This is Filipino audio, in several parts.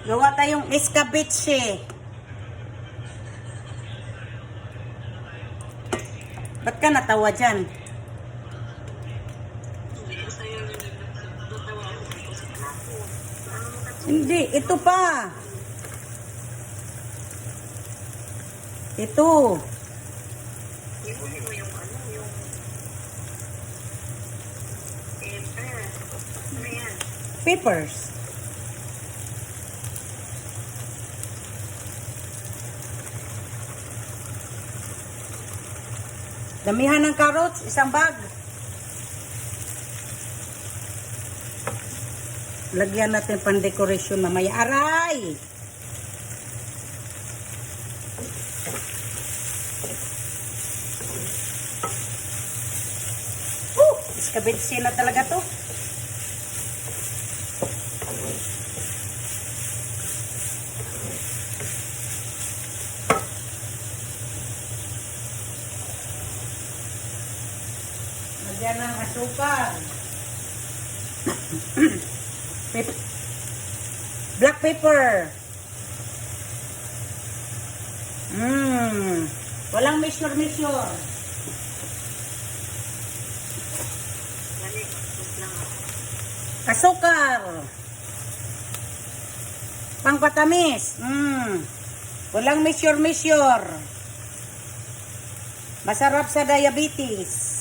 Gawa tayong escabeche. Ba't ka natawa dyan? Hindi, ito pa. Ito. Papers. Damihan ng carrots, isang bag. Lagyan natin pan-decoration mamaya. Aray! Escabeche na talaga to. Lagyan ng asukal. Black pepper. Walang measure. Asukal. Pangpatamis. Walang measure. Masarap sa diabetes.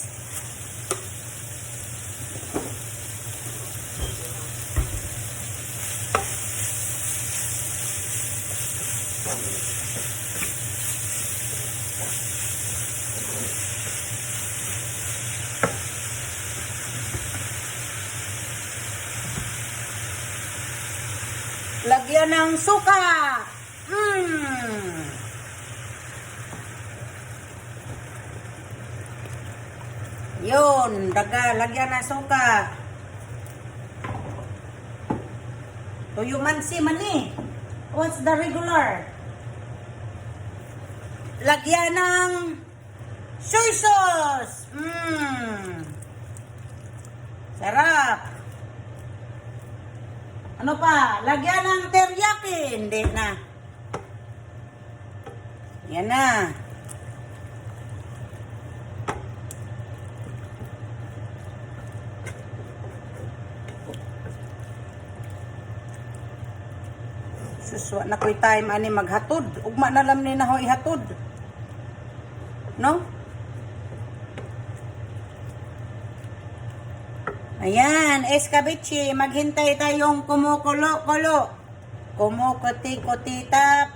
Lagyan ng suka. Yun, lagyan ng suka. Tuyo mansi man eh. What's the regular? Lagyan ng soy sauce. Sarap. Ano pa? Lagyan ng teriyaki. Hindi na. Yan na. Suswa na ko'y time ani maghatod. Ugma na lang ni na ho ihatod. No? Ayan, escabeche. Maghintay tayong kumukulo-kulo. Kumukuti-kuti-tap.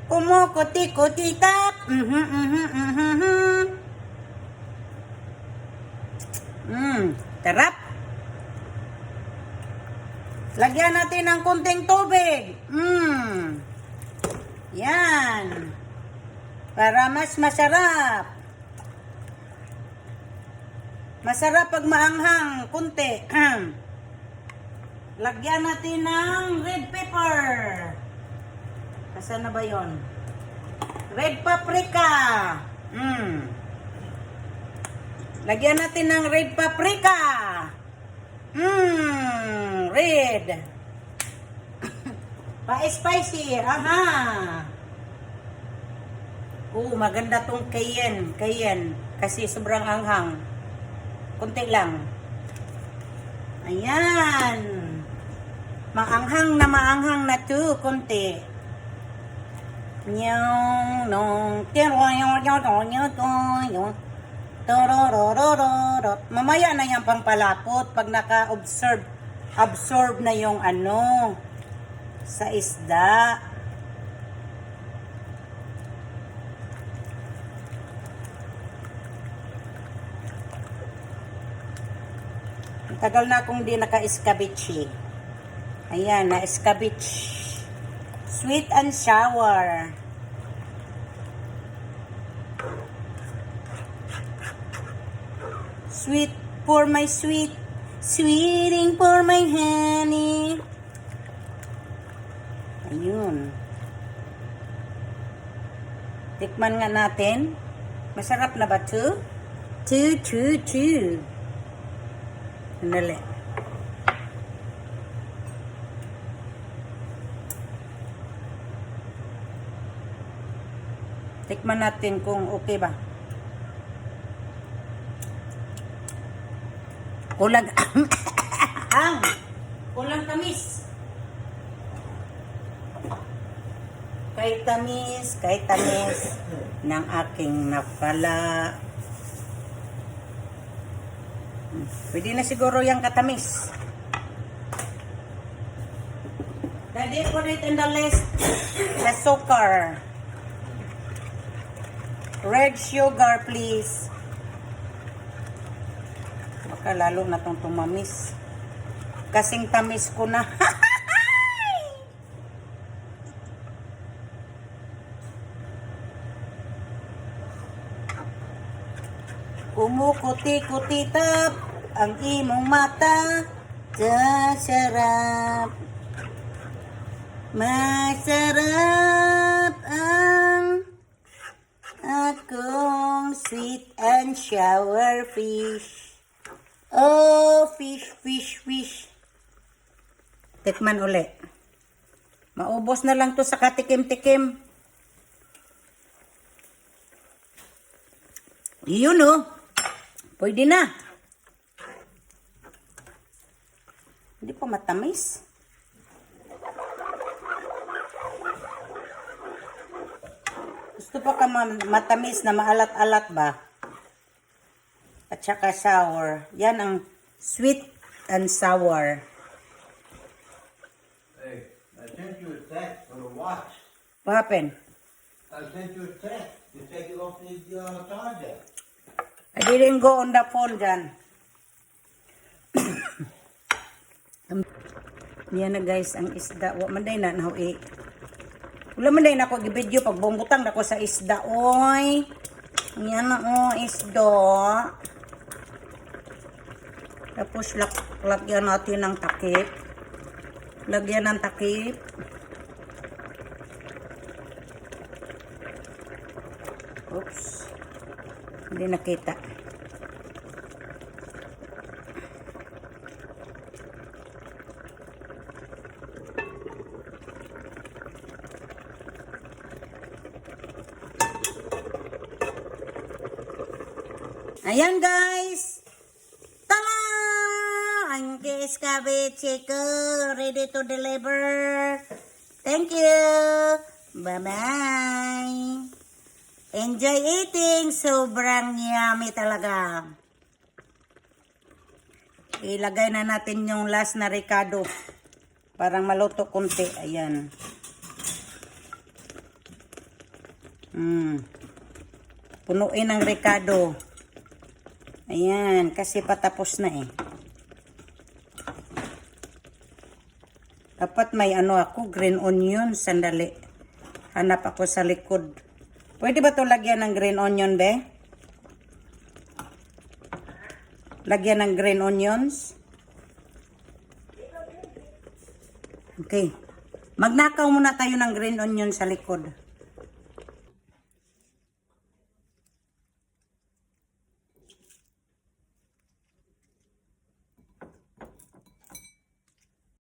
Kumukuti-kuti-tap. Tarap. Lagyan natin ng kunting tubig. Yan. Para mas masarap. Masarap pag maanghang, kunti. Lagyan natin ng red pepper. Asan na ba yon? Red paprika. Lagyan natin ng red paprika. Red. Pa-spicy. Aha. Maganda tong cayenne. Kasi sobrang anghang. Kunti lang. Ayan. Maanghang na to. Kunti. Mamaya na yung pangpalapot pag absorb na yung sa isda. Tagal na akong di naka-escabeche. Ayan, na-escabeche. Sweet and sour. Sweet for my sweet. Sweeting for my honey. Ayun. Tikman nga natin. Masarap na ba ito? Two. Sandali. Tikman natin kung okay ba. Kulang ang kulang tamis. Kay tamis ng aking napala. Pwede na siguro yung katamis. Daddy, put it in the list. The sugar. Red sugar, please. Baka lalo na itong tumamis. Kasing tamis ko na. Kumukuti-kutitap ang imong mata. Sarap. Masarap ang akong sweet and sour fish. Oh, fish. Tikman uli. Maubos na lang to sa katikim-tikim. Yun oh. Pwede na. Hindi pa matamis. Gusto pa ka matamis na maalat-alat ba? At saka sour. Yan ang sweet and sour. Hey, I sent you a text for the watch. What happened? I sent you a text to take it off the charger. I didn't go on the phone dyan. Yan na guys, ang isda. Wa man day na nahui. Wala man day na ako gibidyo pag bumbutang na ko sa isda. Oy. Yan na isda. Tapos lagyan natin ng takip. Lagyan ng takip. Oops. Hindi nakita. Ayan guys. Tala! Ang escabeche ko ready to deliver. Thank you. Bye-bye. Enjoy eating. Sobrang yummy talaga. Ilagay na natin yung last na ricado. Parang maluto konti. Ayan. Punuin ang ricado. Ayan. Kasi patapos na eh. Dapat may ako. Green onion. Sandali. Hanap ako sa likod. Pwede ba ito lagyan ng green onion, be? Lagyan ng green onions. Okay. Magnakaw muna tayo ng green onion sa likod.